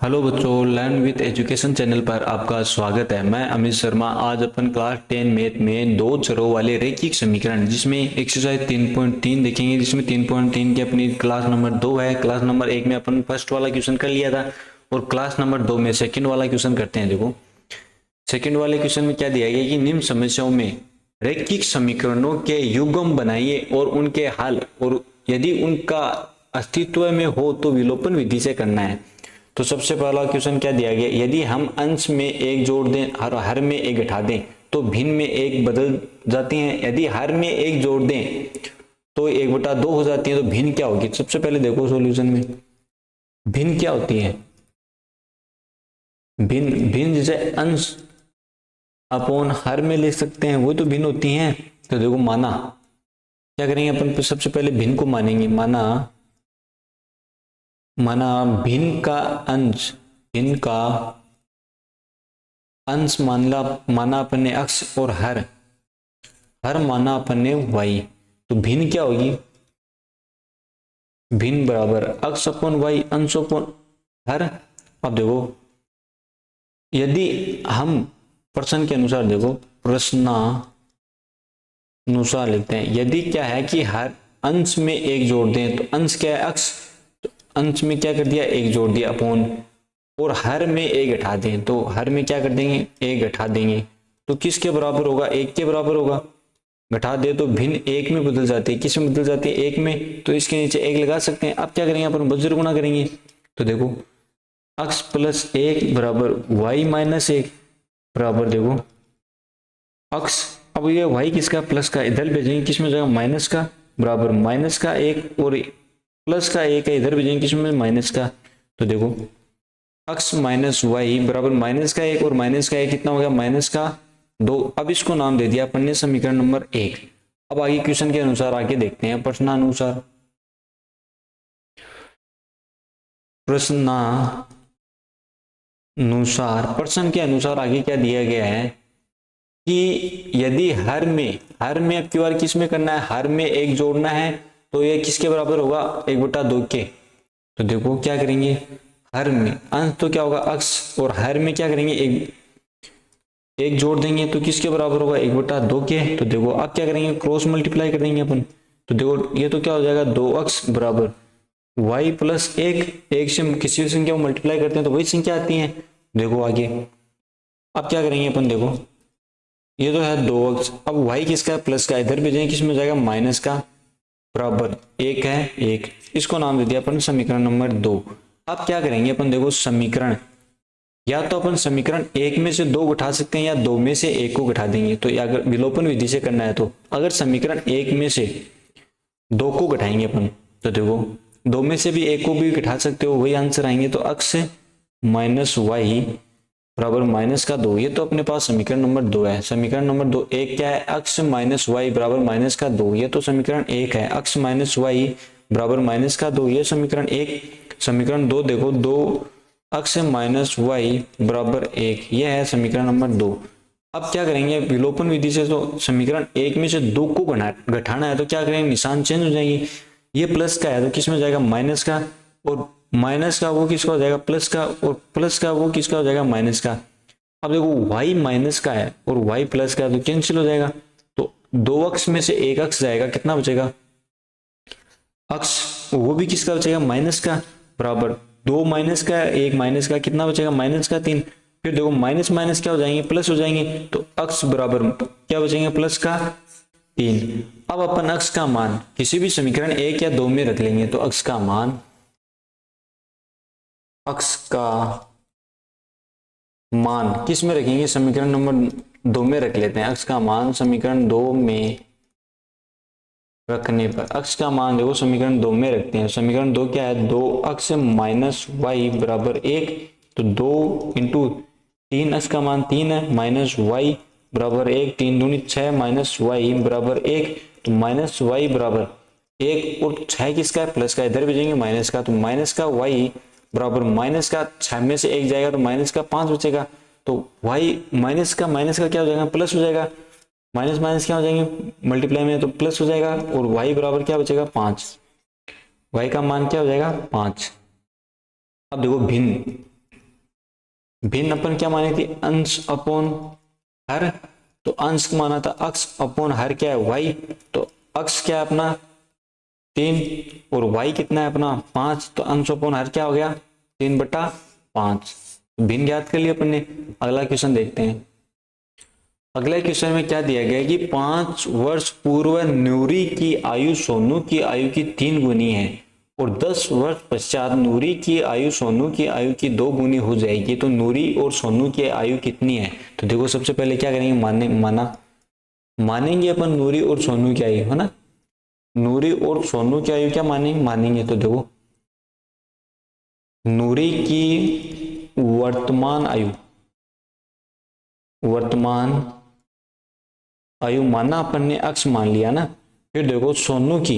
Hello बच्चों, learn with education channel पर आपका स्वागत है। मैं अमित शर्मा। आज अपन क्लास 10 मैथ में दो चरों वाले रैखिक समीकरण जिसमें एक्सरसाइज 3.3 देखेंगे, जिसमें 3.3 की अपनी क्लास नंबर 2 है। क्लास नंबर 1 में अपन फर्स्ट वाला क्वेश्चन कर लिया था और क्लास नंबर 2 में सेकंड वाला क्वेश्चन करते हैं। देखो सेकंड वाले क्वेश्चन में क्या दिया गया कि निम्न समस्याओं में रैखिक समीकरणों के युग्म बनाइए और उनके हल, और यदि उनका अस्तित्व में हो तो विलोपन विधि से करना है। तो सबसे पहला क्वेश्चन क्या दिया गया, यदि हम अंश में एक जोड़ दें और हर में एक घटा दें तो भिन्न में एक बदल जाती हैं। यदि हर में एक जोड़ दें तो 1/2 हो जाती है, तो भिन्न क्या होगी। सबसे पहले देखो सॉल्यूशन में भिन्न क्या होती है। भिन्न भिन्न जैसे अंश अपॉन हर में लिख सकते हैं, वो तो भिन्न होती हैं। तो देखो माना, क्या करेंगे अपन, सबसे पहले भिन्न को मानेंगे। माना भिन्न का अंश, भिन्न का अंश माना अपन ने x और हर माना अपन ने y। तो भिन्न क्या होगी, भिन्न बराबर x अपॉन y, अंश अपॉन हर। अब देखो यदि हम प्रश्न के अनुसार, देखो प्रश्नानुसार लिखते हैं, यदि क्या है कि हर अंश में एक जोड़ दें तो अंश क्या है x, तो अंश में क्या कर दिया, एक जोड़ दिया अपॉन, और हर में एक घटा दें तो हर में क्या कर देंगे, एक घटा देंगे। तो किसके बराबर होगा, एक के बराबर होगा। घटा दे तो भिन्न एक में बदल जाती है। किस में बदल जाती है, एक में। तो इसके नीचे एक लगा सकते हैं। अब क्या करेंगे अपन, वज्र गुणा करेंगे। तो देखो x प्लस 1 बराबर y माइनस 1 बराबर, देखो x, अब ये y किसका, प्लस का, इधर भेजेंगे किस में जाएगा, माइनस का, बराबर माइनस का 1 और प्लस का 1 है, इधर भेजेंगे किस में, माइनस का। तो देखो x माइनस वाई बराबर माइनस का 1 और माइनस का 1 कितना हो गया, माइनस का 2। अब इसको नाम दे दिया अपन ने समीकरण नंबर 1। अब आगे क्वेश्चन के अनुसार आगे देखते हैं, प्रश्नानुसार प्रश्न के अनुसार आगे क्या दिया गया है कि यदि हर में अब की बार किस में करना है, हर में एक जोड़ना है तो ये किसके बराबर होगा, 1/2 के। तो देखो क्या करेंगे, हर में अंश तो क्या होगा x, और हर में क्या करेंगे, एक जोड़ देंगे तो किसके बराबर होगा, 1/2 के। तो देखो अब क्या करेंगे, क्रॉस मल्टीप्लाई कर देंगे अपन। तो देखो ये तो क्या हो जाएगा, 2x बराबर y प्लस 1 से किसी भी संख्या को मल्टीप्लाई करते हैं तो वही संख्या आती है। देखो आगे अब क्या करेंगे अपन, देखो ये तो है 2x, अब y किसका है, प्लस का, इधर भेजेंगे किस में जाएगा, माइनस का, बराबर 1 है 1। इसको नाम दे दिया अपन समीकरण नंबर 2। अब क्या करेंगे अपन, देखो समीकरण, या तो अपन समीकरण 1 में से 2 उठा सकते हैं या 2 में से 1 को घटा देंगे। तो अगर विलोपन विधि से करना है तो अगर समीकरण 1 में से 2 को घटाएंगे अपन, तो देखो 2 में से भी 1 को भी घटा सकते हो, वही आंसर आएंगे। तो x माइनस वाई बराबर माइनस का 2, ये तो अपने पास समीकरण नंबर 2 है। समीकरण नंबर 2 एक क्या है, x माइनस वाई बराबर माइनस का 2, ये तो समीकरण 1 है। x माइनस वाई बराबर माइनस का 2, ये समीकरण 1। समीकरण 2 देखो, 2x माइनस वाई बराबर 1, ये है समीकरण नंबर 2। अब क्या करेंगे, विलोपन विधि से तो समीकरण 1 में से 2 को घटाना है तो क्या करेंगे, निशान चेंज हो जाएंगे। ये प्लस का है तो किस में जाएगा, माइनस का, और माइनस का वो किसका हो जाएगा, प्लस का, और प्लस का वो किसका हो जाएगा, माइनस का। अब देखो y माइनस का है और y प्लस का है तो कैंसिल हो जाएगा। तो 2x में से 1x जाएगा, कितना बचेगा, x, वो भी किसका बचेगा, माइनस का, बराबर 2 माइनस का 1 माइनस का, कितना बचेगा, माइनस का 3। फिर देखो माइनस माइनस क्या हो जाएंगे, प्लस हो जाएंगे। तो x बराबर क्या बचेंगे, प्लस का 3। अब अपन x का मान किसी भी समीकरण 1 या 2 में रख लेंगे। तो x का मान किस में रखेंगे, समीकरण नंबर 2 में रख लेते हैं। x का मान समीकरण 2 में रखने पर, x का मान देखो समीकरण 2 में रखते हैं। समीकरण 2 क्या है, 2x माइनस वाई बराबर 1। तो 2 इंटू 3, x का मान 3 है, माइनस वाई बराबर 1, 3 दूनी 6, माइनस वाई बराबर 1। तो माइनस वाई बराबर 1 और 6 किसका है, प्लस का, इधर भेजेंगे माइनस का। तो माइनस का y बराबर माइनस का 6 में से 1 जाएगा तो माइनस का 5 बचेगा। तो y माइनस का क्या हो जाएगा, प्लस हो जाएगा। माइनस माइनस क्या हो जाएंगे, मल्टीप्लाई में तो प्लस हो जाएगा, और y बराबर क्या बचेगा, 5। y का मान क्या हो जाएगा, 5। अब देखो भिन्न, भिन्न अपन क्या मानी थी, अंश अपॉन हर, तो अंश को माना था अक्ष अपॉन हर क्या है वाई, तो अक्ष क्या है अपना 3 और वाई कितना है अपना 5, तो अंश अपॉन हर क्या हो गया 3/5। भिन्न ज्ञात कर लिया अपन ने। अगला क्वेश्चन देखते हैं। अगले क्वेश्चन में क्या दिया गया कि 5 वर्ष पूर्व नूरी की आयु सोनू की आयु की 3 गुनी है और 10 वर्ष पश्चात नूरी की आयु सोनू की आयु की 2 गुनी हो जाएगी, तो नूरी और सोनू की आयु कितनी है। तो देखो सबसे पहले क्या करेंगे, मानेंगे अपन नूरी और सोनू की आयु, है ना। नूरी और सोनू की आयु क्या मानेंगे, तो देखो नूरी की वर्तमान आयु माना अपन ने, अक्ष मान लिया ना। फिर देखो सोनू की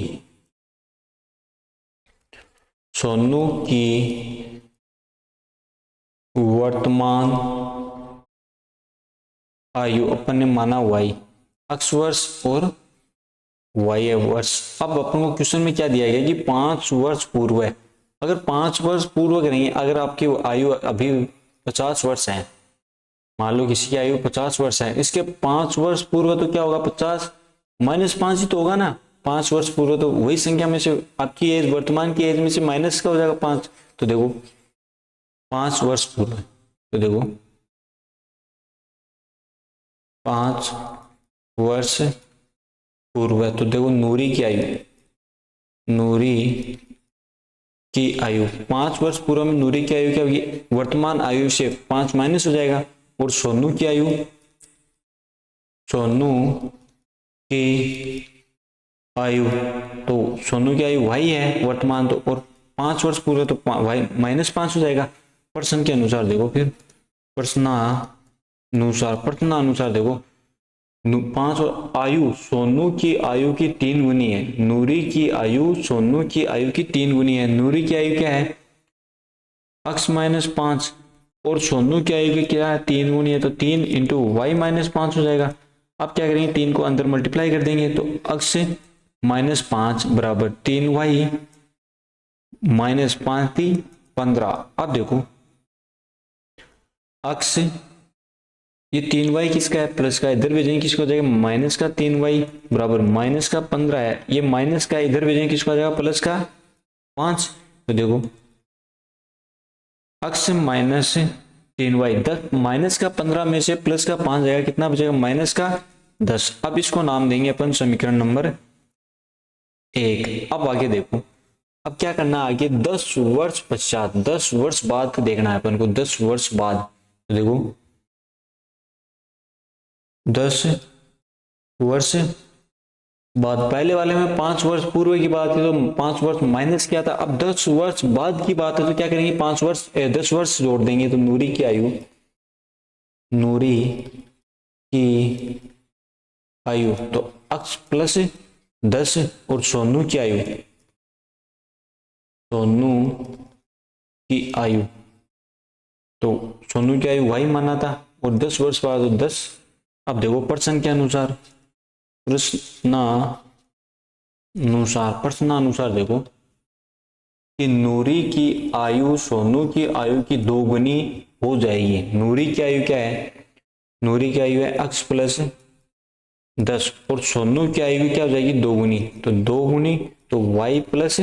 वर्तमान आयु अपन ने माना वाई, अक्ष वर्ष और वाई है वर्ष। अब अपन को क्वेश्चन में क्या दिया गया कि 5 वर्ष पूर्व है। अगर 5 वर्ष पूर्व करेंगे, अगर आपकी आयु अभी 50 वर्ष है, मान लो किसी की आयु 50 वर्ष है, इसके 5 वर्ष पूर्व तो क्या होगा 50 -5 ही तो होगा ना। 5 वर्ष पूर्व तो वही संख्या में से आपकी एज, वर्तमान की एज में से माइनस का हो जाएगा 5। तो देखो 5 वर्ष पूर्व, तो देखो 5 वर्ष पूर्व है, तो देखो नूरी की आयु 5 वर्ष पूर्व में नूरी की आयु क्या होगी, वर्तमान आयु से 5 माइनस हो जाएगा। और सोनू की तो सोनू की आयु भाई है वर्तमान, तो और 5 वर्ष पूर्व तो भाई -5 हो जाएगा। प्रश्न के अनुसार देखो, फिर प्रश्नानुसार देखो 5 और आयु सोनू की आयु की 3 गुनी है, नूरी की आयु सोनू की आयु की 3 गुनी है। नूरी की आयु क्या है अक्ष -5 और सोनू की आयु की क्या है 3 गुनी है, तो 3 इंटू वाई -5 हो जाएगा। अब क्या करेंगे, 3 को अंदर मल्टीप्लाई कर देंगे, तो अक्ष -5 बराबर 3y -5 15। अब देखो अक्ष ये 3y किसका है, प्लस का, इधर भेजेंगे किसको हो जाएगा माइनस का 3y बराबर -15 है, ये माइनस का इधर भेजेंगे किसको आ जाएगा प्लस का 5। तो देखो अक्ष -3y 10 माइनस का 15 में से प्लस का 5 जाएगा, कितना बचेगा -10। अब इसको नाम देंगे अपन समीकरण नंबर 1। अब आगे देखो, अब क्या करना है आगे, 10 वर्ष पश्चात, 10 वर्ष बाद देखना है अपन को, 10 वर्ष बाद। तो देखो 10 वर्ष बाद, पहले वाले में 5 वर्ष पूर्व की बात है तो 5 वर्ष माइनस किया था, अब 10 वर्ष बाद की बात है तो क्या करेंगे 10 वर्ष जोड़ देंगे, तो नूरी की आयु तो अक्ष प्लस 10 और सोनू की आयु तो सोनू की आयु वही माना था और 10 वर्ष बाद 10। अब देखो प्रश्न के अनुसार, प्रश्नानुसार देखो कि नूरी की आयु सोनू की आयु की 2 गुनी हो जाएगी। नूरी की आयु क्या है, नूरी की आयु है अक्ष प्लस 10 और सोनू की आयु क्या हो जाएगी 2 गुनी, तो 2 गुनी तो y प्लस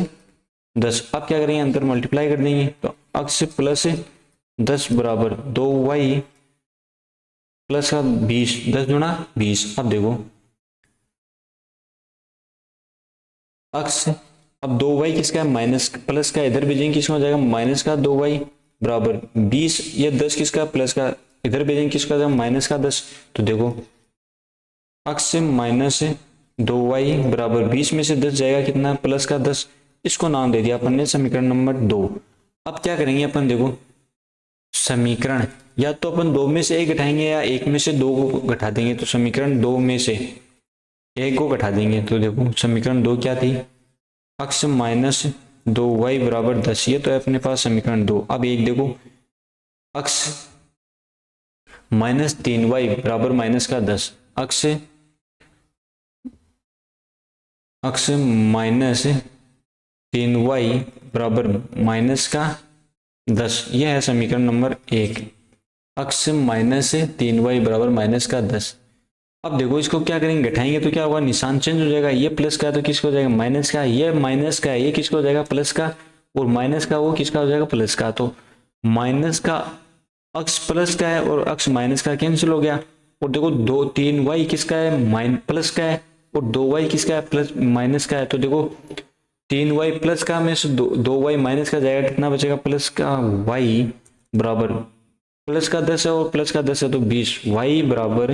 10। अब क्या करेंगे अंतर मल्टीप्लाई कर देंगे, तो अक्ष प्लस 10 बराबर 2y प्लस का 20, 10 गुना 20। अब देखो अक्ष, अब 2y किसका है माइनस प्लस का, इधर भेजेंगे किसका हो जाएगा माइनस का 2y बराबर 20, ये 10 किसका प्लस का, इधर भेजेंगे किसका हो जाएगा माइनस का 10। तो देखो अक्ष -2y बराबर 20 में से 10 जाएगा कितना प्लस का 10, इसको नाम दे दिया अपन ने समीकरण नंबर 2। अब क्या करेंगे अपन देखो समीकरण, या तो अपन 2 में से 1 घटाएंगे या 1 में से 2 को घटा देंगे, तो समीकरण 2 में से 1 को घटा देंगे। तो देखो समीकरण 2 क्या थी, अक्ष -2y बराबर 10, ये तो है अपने पास समीकरण 2। अब एक देखो अक्ष -3y बराबर माइनस का 10, अक्ष -3y बराबर माइनस का 10, यह है समीकरण नंबर 1। अक्स माइनस 3y बराबर माइनस का 10। अब देखो इसको क्या करेंगे, घटाएंगे तो क्या होगा, निशान चेंज हो जाएगा। ये प्लस का है तो किसका हो जाएगा, माइनस का। ये माइनस का है, ये किसका हो जाएगा, प्लस का। और माइनस का वो किसका हो जाएगा, प्लस का। तो माइनस का अक्स प्लस का है और अक्स माइनस का, कैंसिल हो गया। और देखो 3y किसका है, प्लस का है, और 2y किसका है, प्लस माइनस का है। तो देखो 3y प्लस का में से 2y माइनस का जाएगा, कितना बचेगा, प्लस का y बराबर प्लस का 10 है और प्लस का 10 है तो 20, y बराबर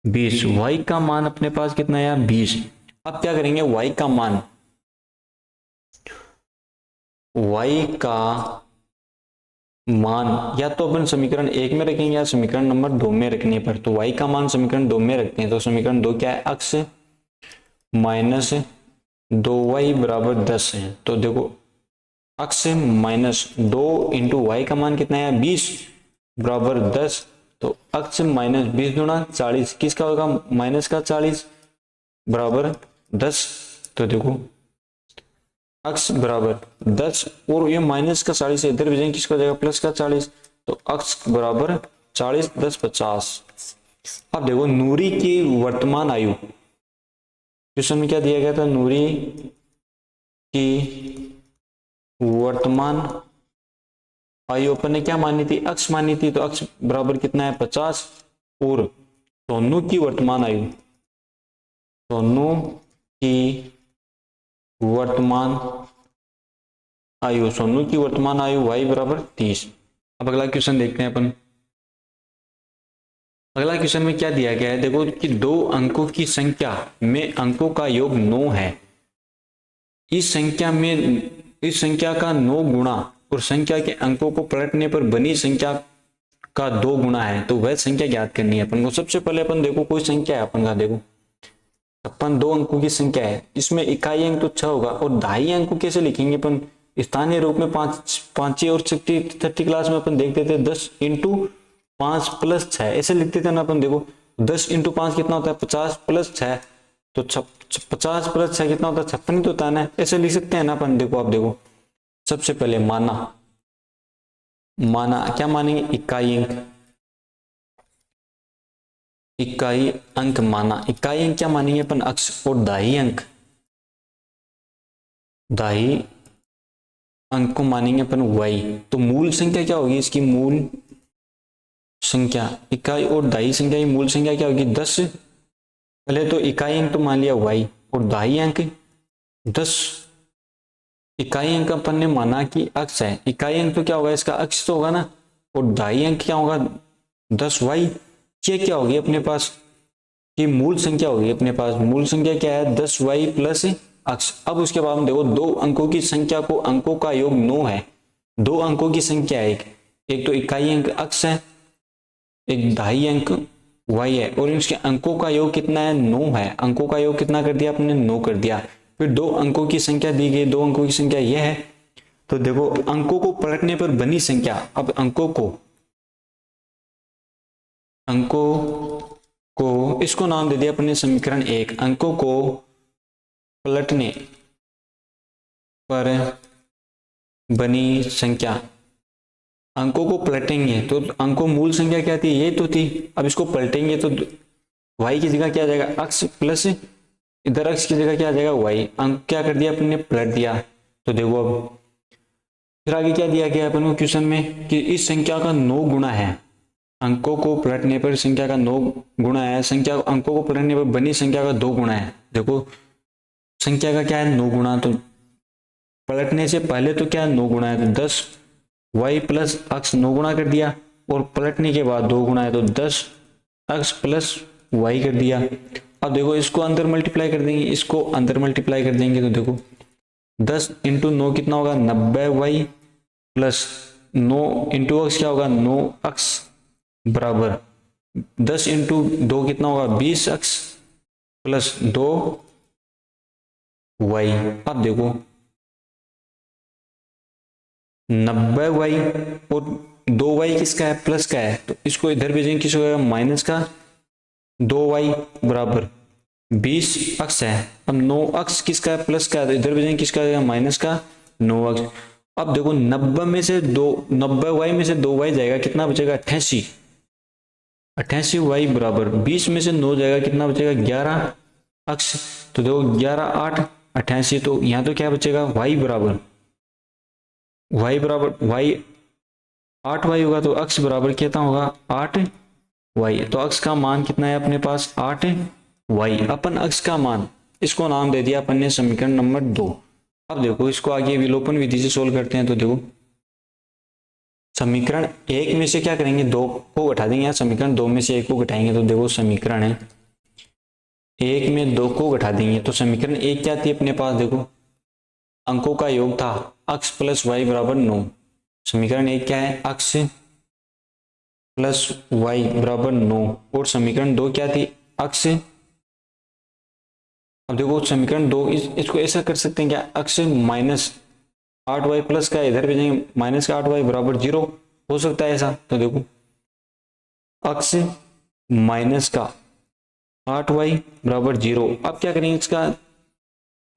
20। y का मान अपने पास कितना है, 20। अब क्या करेंगे, y का मान, y का मान या तो अपन समीकरण 1 में रखेंगे या समीकरण नंबर 2 में रखने पर। तो y का मान समीकरण 2 में रखते हैं। तो समीकरण 2 क्या है, अक्स माइनस 2y बराबर 10 है। तो देखो अक्स माइनस 2 इंटू वाई का मान कितना है, 20 बराबर 10। तो अक्स माइनस 20 गुणा 40 किसका होगा, माइनस का 40 बराबर 10। तो देखो अक्स बराबर 10 और ये माइनस का 40 इधर भेजेंगे, किसका हो जाएगा, प्लस का 40। तो अक्स बराबर 40 10 50। अब देखो नूरी की वर्तमान आयु, क्वेश्चन में क्या दिया गया था, नूरी की वर्तमान आयु अपन ने क्या मानी थी, अक्स मानी थी। तो अक्स बराबर कितना है, 50। और सोनू की वर्तमान आयु, सोनू की वर्तमान आयु, सोनू की वर्तमान आयु y बराबर 30। अब अगला क्वेश्चन देखते हैं अपन। अगला क्वेश्चन में क्या दिया गया है, देखो कि 2 अंकों की संख्या में अंकों का योग 9 है। इस संख्या का 9 गुणा और संख्या के अंकों को पलटने पर बनी संख्या का 2 गुणा है। तो वह संख्या ज्ञात करनी है अपन को। सबसे पहले अपन देखो कोई संख्या है अपन का, देखो अपन 2 अंकों की संख्या है, इसमें इकाई अंक तो 6 होगा। और दहाई अंक को कैसे लिखेंगे अपन, स्थानीय रूप में 5 और 30 क्लास में अपन देखते थे 10 इंटू 5 प्लस 6 ऐसे लिखते थे ना अपन। देखो 10 इंटू 5 कितना होता है, 50 प्लस 6, तो 50 प्लस 6 कितना होता है, 56 तो होता है ना, ऐसे लिख सकते हैं ना अपन। देखो आप देखो सबसे पहले माना क्या मानेंगे, इकाई अंक, इकाई अंक माना। इकाई अंक क्या मानेंगे अपन, अक्स। और दाही अंक, दाही अंक को मानेंगे अपन y। तो मूल संख्या क्या होगी इसकी, मूल संख्या इकाई और दाही संख्या की मूल संख्या क्या होगी, 10। पहले तो इकाई अंक तो मान लिया y और दाही अंक 10। इकाई अंक अपन ने माना कि अक्स है, इकाई अंक तो क्या होगा इसका, अक्स तो होगा ना। और दाही अंक क्या होगा, 10y। ये क्या होगी अपने पास, कि मूल संख्या होगी अपने पास। मूल संख्या क्या है, 10y प्लस अक्स। अब उसके बाद में देखो 2 अंकों की संख्या को अंकों का योग 9 है। 2 अंकों की संख्या है, एक तो इकाई अंक अक्स है, एक दहाई अंक y है, और इसके अंकों का योग कितना है, 9 है। अंकों का योग कितना कर दिया आपने, 9 कर दिया। फिर 2 अंकों की संख्या दी गई, 2 अंकों की संख्या यह है। तो देखो अंकों को पलटने पर बनी संख्या, अब अंकों को इसको नाम दे दिया अपने समीकरण 1। अंकों को पलटने पर बनी संख्या, अंकों को पलटेंगे तो अंकों मूल संख्या क्या थी, ये तो थी। अब इसको पलटेंगे तो y की जगह क्या आ जाएगा, अक्स प्लस इधर अक्स की जगह क्या आ जाएगा, y। अंक क्या कर दिया अपने, पलट दिया। तो देखो अब फिर आगे क्या दिया गया अपन को क्वेश्चन में, कि इस संख्या का 9 गुणा है। अंकों को पलटने पर संख्या का 9 गुणा है, संख्या अंकों को पलटने पर बनी संख्या का 2 गुणा है। देखो संख्या का क्या है, 9 गुणा। तो पलटने से पहले तो क्या है, 9 गुणा है, तो 10 y प्लस अक्स 9 गुणा कर दिया। और पलटने के बाद 2 गुणा है तो 10 अक्स प्लस y कर दिया। अब देखो इसको अंदर मल्टीप्लाई कर देंगे, इसको अंदर मल्टीप्लाई कर देंगे। तो देखो 10 इंटू 9 कितना होगा, 90y प्लस 9 इंटू अक्स क्या होगा, 9 अक्स बराबर 10 इंटू 2 कितना होगा, 20 अक्स प्लस 2 y। अब देखो 90y और 2y किसका है, प्लस का है। तो इसको इधर भेजेंगे, किस होगा, माइनस का 2y बराबर 20 अक्स है। अब 9 अक्स किसका है, प्लस का है, तो इधर भेजेंगे, किसका है, माइनस का 9 अक्स। अब देखो 90 में से 90y में से 2y जाएगा, कितना बचेगा 88। 88y बराबर 20 में से 9 जाएगा, कितना बचेगा 11 अक्ष। तो देखो 11 8 88, तो यहाँ तो क्या बचेगा y बराबर y 8y होगा, तो अक्ष बराबर कितना होगा 8y। तो अक्ष का मान कितना है अपने पास 8y। अपन अक्ष का मान, इसको नाम दे दिया अपन ने समीकरण नंबर 2। अब देखो इसको आगे विलोपन विधि से सोल्व करते हैं। तो देखो समीकरण 1 में से क्या करेंगे 2 को घटा देंगे, या समीकरण 2 में से 1 को घटाएंगे। तो देखो समीकरण है 1 में 2 को घटा देंगे, तो समीकरण 1 क्या थी अपने पास, देखो अंकों का योग था अक्ष प्लस वाई बराबर 9। समीकरण 1 क्या है अक्ष प्लस वाई बराबर 9, और समीकरण 2 क्या थी अक्ष। अब देखो समीकरण 2 इसको ऐसा कर सकते हैं क्या, अक्ष माइनस 8y प्लस का इधर भेजेंगे माइनस का 8y बराबर 0, हो सकता है ऐसा। तो देखो अक्ष माइनस का 8y बराबर 0। अब क्या करेंगे, इसका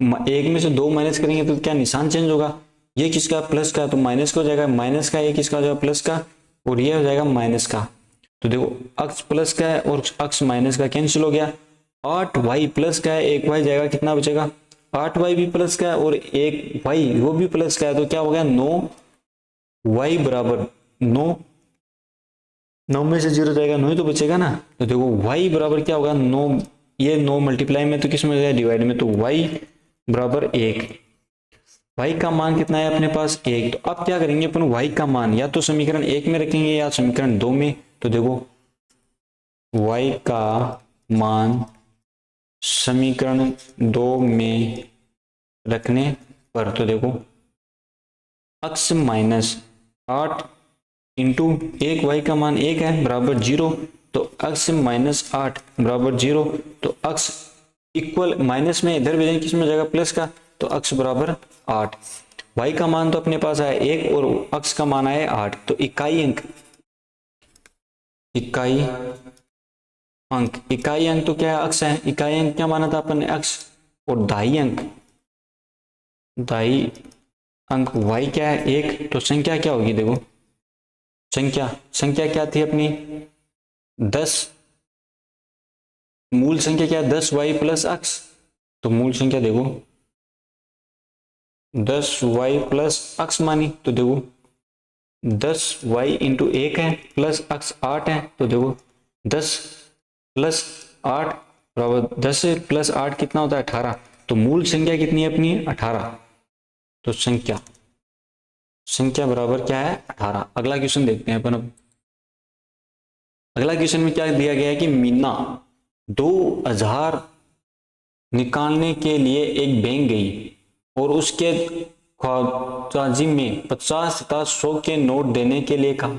1 में से 2 माइनस करेंगे तो क्या निशान चेंज होगा, ये किसका प्लस का, तो माइनस का हो जाएगा, माइनस का ये किसका हो जाएगा प्लस का, और ये हो जाएगा माइनस का। तो देखो अक्ष प्लस का है और अक्ष माइनस का कैंसिल हो गया। 8y प्लस का है, 1y जाएगा, कितना बचेगा 8y भी प्लस का है और 1y वो भी प्लस का है, तो क्या हो गया 9y बराबर 9। 9 में से 0 जाएगा 9 ही तो बचेगा ना। तो देखो y बराबर क्या होगा 9, ये 9 मल्टीप्लाई में तो किस में जाएगा डिवाइड में, तो y बराबर 1। y का मान कितना है अपने पास 1। तो अब क्या करेंगे अपन y का मान या तो समीकरण 1 में रखेंगे या समीकरण 2 में। तो देखो y का मान समीकरण 2 में रखने पर, तो देखो अक्ष माइनस 8 इंटू 1, y का मान 1 है बराबर 0, तो अक्ष माइनस 8 बराबर 0, तो अक्ष इक्वल माइनस में इधर भेजेंगे किस में जाएगा प्लस का, तो अक्ष बराबर 8। y का मान तो अपने पास आया 1 और अक्ष का मान आया 8, तो इकाई अंक तो क्या है अक्ष है, इकाई अंक क्या माना था अपन ने अक्ष, और दाई अंक y क्या है 1, तो संख्या क्या होगी, देखो संख्या क्या थी अपनी 10, मूल संख्या क्या 10y प्लस अक्ष। तो मूल संख्या देखो 10y प्लस अक्ष मानी, तो देखो 10y इंटू 1 है प्लस अक्ष 8 है, तो देखो 10 प्लस 8 बराबर 10 प्लस 8 कितना होता है 18। तो मूल संख्या कितनी है अपनी 18, तो संख्या बराबर क्या है 18। अगला क्वेश्चन देखते हैं अपन। अब अगला क्वेश्चन में क्या दिया गया है कि मीना 2000 निकालने के लिए एक बैंक गई और उसके ख्वाजाजी में 50 तथा 100 के नोट देने के लिए कहा,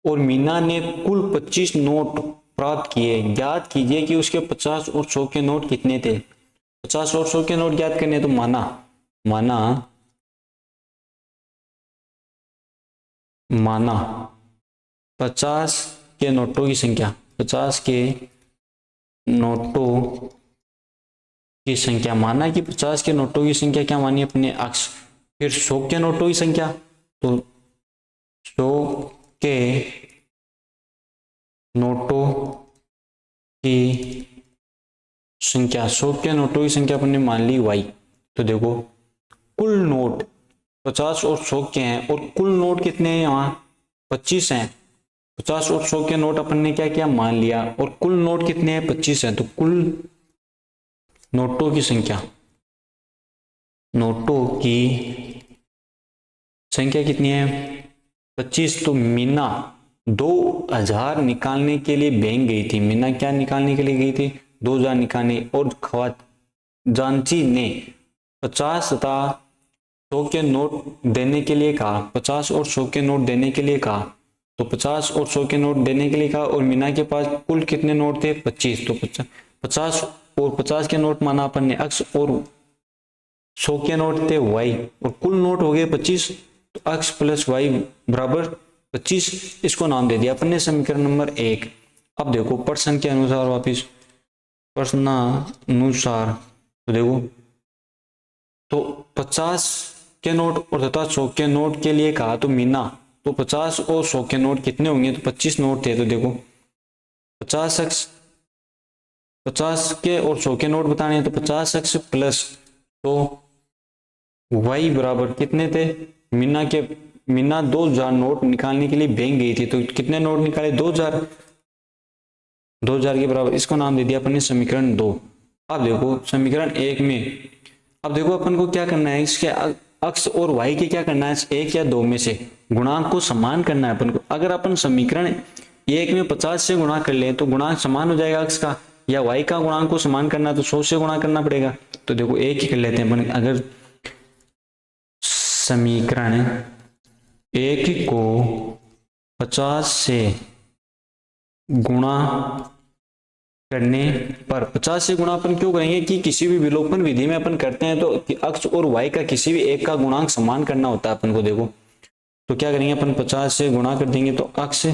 और मीना ने कुल 25 नोट प्राप्त किए। ज्ञात कीजिए कि उसके 50 और 100 के नोट कितने थे। 50 और 100 के नोट ज्ञात करने, तो माना 50 के नोटों की संख्या, 50 के नोटों की संख्या, माना कि 50 के नोटों की संख्या क्या मानी अपने अक्ष। फिर 100 के नोटों की संख्या, तो 100 के नोटों की संख्या, 100 के नोटों की संख्या अपन ने मान ली y। तो देखो कुल नोट 50 और 100 के हैं, और कुल नोट कितने हैं यहाँ 25 हैं। 50 और 100 के नोट अपन ने क्या किया मान लिया, और कुल नोट कितने हैं 25 हैं। तो कुल नोटों की संख्या कितनी है 25। तो मीना 2000 निकालने के लिए बैंक गई थी। मीना क्या निकालने के लिए गई थी 2000 निकालने, और खजांची ने 50 तथा 100 के नोट देने के लिए कहा। 50 और 100 के नोट देने के लिए कहा, तो 50 और 100 के नोट देने के लिए कहा, और मीना के पास कुल कितने नोट थे 25। तो 50 और 50 के नोट माना अपन ने अक्ष, और 100 के नोट थे y, और कुल नोट हो गए 25। तो अक्ष प्लस y बराबर 25, इसको नाम दे दिया अपन ने समीकरण नंबर 1। अब देखो प्रश्न के अनुसार, वापिस प्रश्नानुसार, तो देखो तो 50 के नोट और तथा 100 के नोट के लिए कहा तो मीना, तो 50 और 100 के नोट कितने होंगे, तो 25 नोट थे। तो देखो 50x, 50 के और 100 के नोट बताने हैं तो 50x प्लस, तो y बराबर कितने थे, मीना 2000 नोट निकालने के लिए बैंक गई थी, तो कितने नोट निकाले, 2000, 2000 के बराबर, इसको नाम दे दिया अपन ने समीकरण 2। अब देखो समीकरण 1 में, अब देखो अपन को क्या करना है, इसके अक्ष और y के क्या करना है, एक या दो में से गुणांक को समान करना है अपन को। अगर अपन समीकरण 1 में 50 से गुणा कर ले तो गुणांक समान हो जाएगा अक्ष का, या y का गुणांक को समान करना है तो 100 से गुणा करना पड़ेगा। तो देखो एक ही कर लेते हैं अपन, अगर समीकरण 1 को 50 से गुणा करने पर, 50 से गुणा अपन क्यों करेंगे कि किसी भी विलोपन विधि में अपन करते हैं तो अक्ष और y का किसी भी एक का गुणांक समान करना होता है अपन को। देखो तो क्या करेंगे अपन, 50 से गुणा कर देंगे तो अक्ष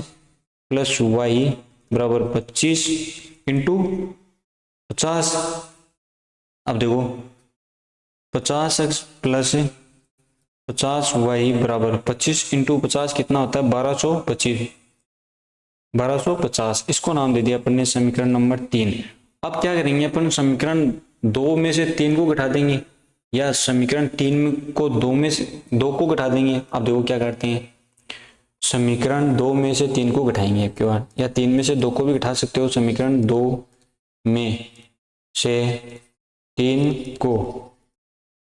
प्लस y बराबर 25 इंटू 50। अब देखो 50x प्लस 50y बराबर 25 इंटू 50 कितना होता है, 1225, 1250, इसको नाम दे दिया अपन ने समीकरण नंबर 3। अब क्या करेंगे अपन, समीकरण 2 में से 3 को घटा देंगे, या समीकरण 3 को 2 में से 2 को घटा देंगे। अब देखो क्या करते हैं, समीकरण 2 में से 3 को घटाएंगे एक बार, या 3 में से 2 को भी घटा सकते हो। समीकरण 2 में से 3 को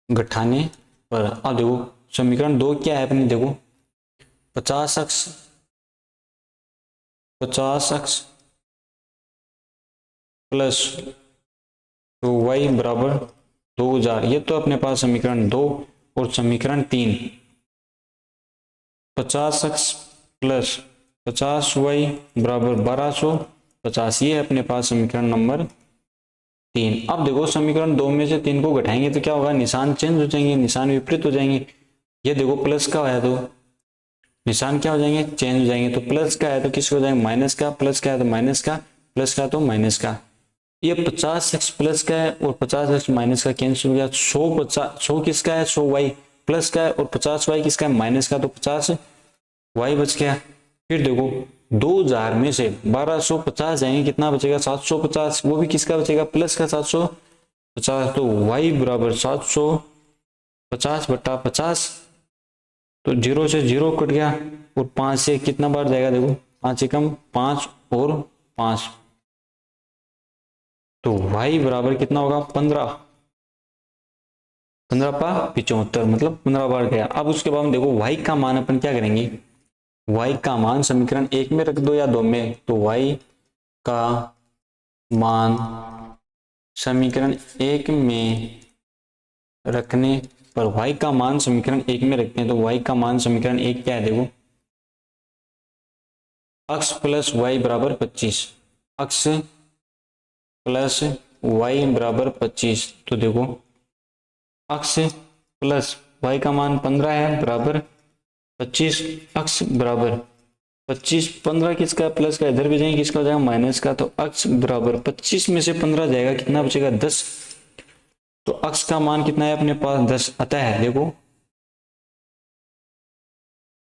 घटाने पर, अब देखो समीकरण 2 क्या है अपनी, देखो 50x प्लस 2y बराबर 2000, ये तो अपने पास समीकरण 2। और समीकरण 3 50x प्लस 50y बराबर 1250, ये है अपने पास समीकरण नंबर 3। अब देखो समीकरण 2 में से 3 को घटाएंगे तो क्या होगा, निशान चेंज हो जाएंगे, निशान विपरीत हो जाएंगे। ये देखो प्लस का है तो निशान क्या हो जाएंगे, चेंज हो जाएंगे। तो प्लस का है तो किसको हो जाएंगे, माइनस का, प्लस का है तो माइनस का, प्लस का तो माइनस का। ये 50x प्लस का है और 50x माइनस का कैंसिल हो गया। 100 किसका है, 100y प्लस का है और 50y किसका है, माइनस का, तो 50y बच गया। फिर देखो 2000 में से 1250 जाएंगे, कितना बचेगा, 750, वो भी किसका बचेगा, प्लस का 750। तो y बराबर 750 बटा 50, तो 0 से 0 कट गया, और 5 से कितना बार जाएगा, देखो 5 एकम 5 और 5, तो y बराबर कितना होगा, 15 पा 75, मतलब 15 बार गया। अब उसके बाद देखो y का मान अपन क्या करेंगे, y का मान समीकरण 1 में रख दो या 2 में, तो y का मान समीकरण 1 में रखने पर, y का मान समीकरण 1 में रखते हैं तो y का मान समीकरण 1 क्या है, देखो x प्लस y बराबर 25, x प्लस y बराबर 25। तो देखो x प्लस y का मान 15 है बराबर 25, x बराबर 25, 15 किसका है, प्लस का, इधर भी जाएंगे किसका हो जाएगा, माइनस का। तो x बराबर 25 में से 15 जाएगा, कितना बचेगा, 10। तो x का मान कितना है अपने पास, 10। अतः देखो,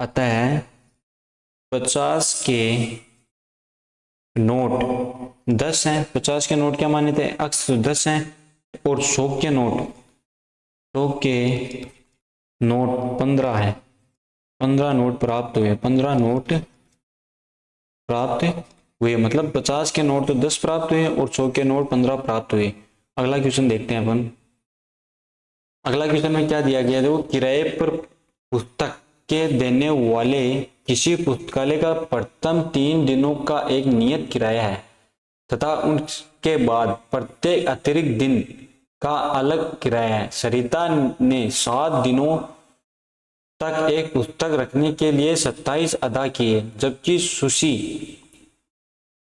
अतः 50 के नोट 10 हैं, 50 के नोट क्या माने थे, x 10 हैं, और 100 के नोट 15 है, 15 नोट प्राप्त हुए, 15 नोट प्राप्त हुए, मतलब 50 के नोट तो 10 प्राप्त हुए और 100 के नोट 15 प्राप्त हुए। अगला क्वेश्चन देखते हैं अपन। अगला क्वेश्चन में क्या दिया गया, देखो किराए पर पुस्तक के देने वाले किसी पुस्तकालय का प्रथम 3 दिनों का एक नियत किराया है तथा उनके बाद प्रत्येक अतिरिक्त दिन का अलग किराया है। सरिता ने 7 दिनों तक एक पुस्तक रखने के लिए 27 अदा किए, जबकि सुशी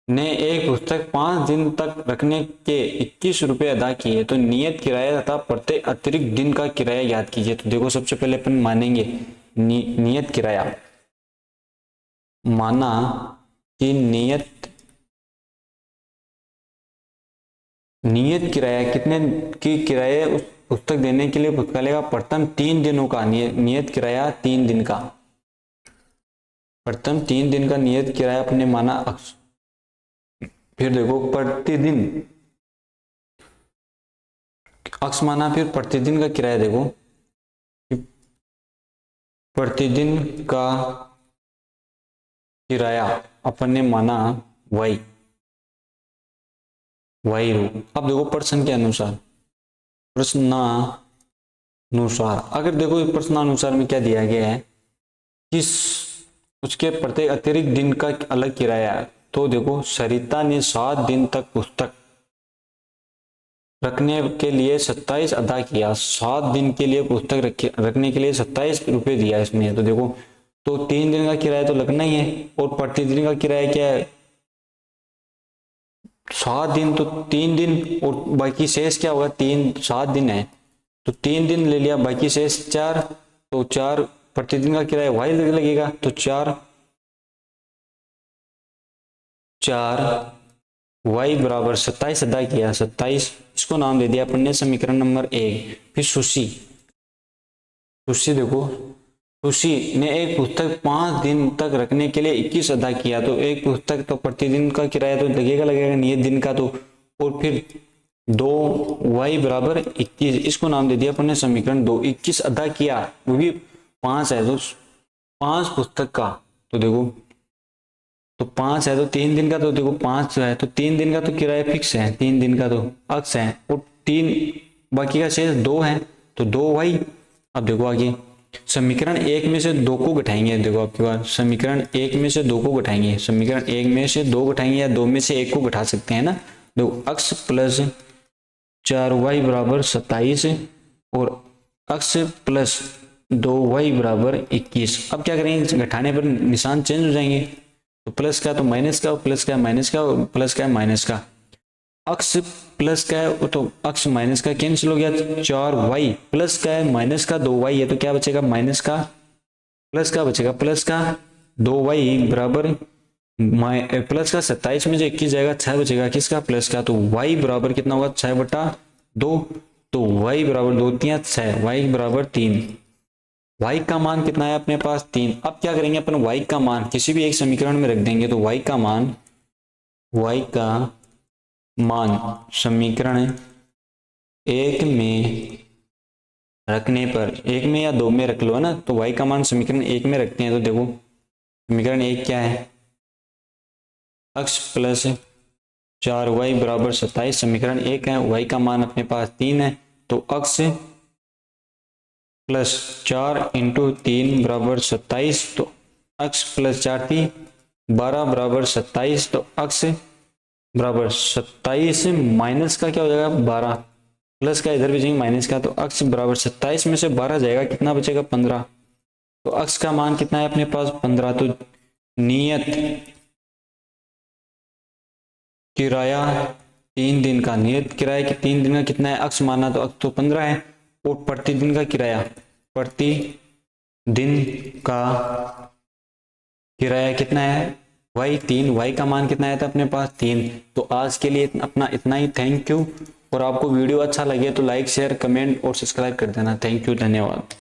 ने एक पुस्तक 5 दिन तक रखने के 21 रुपए अदा किए। तो नियत किराया तथा प्रत्येक अतिरिक्त दिन का किराया याद कीजिए। तो देखो सबसे पहले अपन मानेंगे नियत किराया। माना कि नियत किराया कितने की किराया उस पुस्तक देने के लिए पुस्तकालय का प्रथम 3 दिनों का नियत किराया 3 दिन का, प्रथम 3 दिन का नियत किराया अपने माना अक्ष। फिर देखो प्रतिदिन अक्ष माना, फिर प्रतिदिन का किराया देखो, प्रतिदिन का किराया अपन ने माना वाई, वाई रो। अब देखो प्रश्न के अनुसार, प्रश्नानुसार अगर देखो प्रश्नानुसार में क्या दिया गया है कि उसके प्रत्येक अतिरिक्त दिन का अलग किराया है। तो देखो सरिता ने 7 दिन तक पुस्तक रखने के लिए 27 अदा किया, 7 दिन के लिए पुस्तक रखने के लिए 27 रुपये दिया इसने। तो देखो तो 3 दिन का किराया तो लगना ही है, और प्रतिदिन का किराया क्या है 7 दिन, तो 3 दिन और बाकी शेष क्या होगा 7 दिन है तो 3 दिन ले लिया, बाकी शेष 4, तो 4 प्रतिदिन का किराया वाई लगेगा। तो 4 वाई बराबर 27 अदा किया, 27 इसको नाम दे दिया अपन ने समीकरण नंबर 1। फिर सुशी देखो सुशी ने एक पुस्तक 5 दिन तक रखने के लिए 21 अदा किया, तो एक पुस्तक तो प्रतिदिन का किराया तो लगेगा नियत दिन का, तो और फिर 2 वाई बराबर 21 इसको नाम दे दिया अपन ने समीकरण 2। 21 अदा किया वो भी 5 है, तो 5 पुस्तक का, तो देखो तो 5 है तो 3 दिन का, तो देखो 5 है तो 3 दिन का तो किराया फिक्स है, 3 दिन का तो अक्स है, और 3 बाकी का शेष 2 है तो 2 वाई। अब देखो आगे समीकरण 1 में से 2 को घटाएंगे, देखो आपके पास समीकरण 1 में से 2 को घटाएंगे, समीकरण 1 में से 2 घटाएंगे या 2 में से 1 को घटा सकते हैं ना। देखो अक्स प्लस 4y बराबर 27 और अक्स प्लस 2y बराबर 21। अब क्या करेंगे घटाने पर निशान चेंज हो जाएंगे, तो प्लस का तो माइनस का, प्लस का माइनस का, प्लस का माइनस का, अक्स प्लस का है तो अक्स माइनस का कैंसिल हो गया, 4y प्लस का है माइनस का 2y है तो क्या बचेगा माइनस का, प्लस का बचेगा प्लस का 2y बराबर प्लस का 27 में जो 21 जाएगा 6 बचेगा किसका प्लस का, तो y बराबर कितना होगा 6/2, तो y बराबर 2 3 6, y बराबर 3। y का मान कितना है अपने पास 3। अब क्या करेंगे अपन y का मान किसी भी एक समीकरण में रख देंगे, तो y का मान समीकरण 1 में रखने पर, 1 में या 2 में रख लो ना, तो y का मान समीकरण 1 में रखते हैं। तो देखो समीकरण 1 क्या है अक्स प्लस 4y बराबर 27 समीकरण 1 है, y का मान अपने पास 3 है, तो अक्स प्लस 4 इंटू 3 बराबर 27, तो अक्स प्लस 4 3 12 बराबर 27, तो अक्स बराबर 27 माइनस का क्या हो जाएगा 12, प्लस का इधर भी जाएंगे माइनस का, तो अक्स बराबर 27 में से 12 जाएगा कितना बचेगा 15, तो अक्स का मान कितना है अपने पास 15। तो नियत किराया 3 दिन का, नियत किराया कि 3 दिन का कितना है अक्स माना तो अक्स तो 15 है, और प्रतिदिन का किराया, प्रतिदिन का किराया कितना है वाई 3, वाई का मान कितना आया था अपने पास 3। तो आज के लिए अपना इतना ही, थैंक यू। और आपको वीडियो अच्छा लगे तो लाइक शेयर कमेंट और सब्सक्राइब कर देना। थैंक यू, धन्यवाद।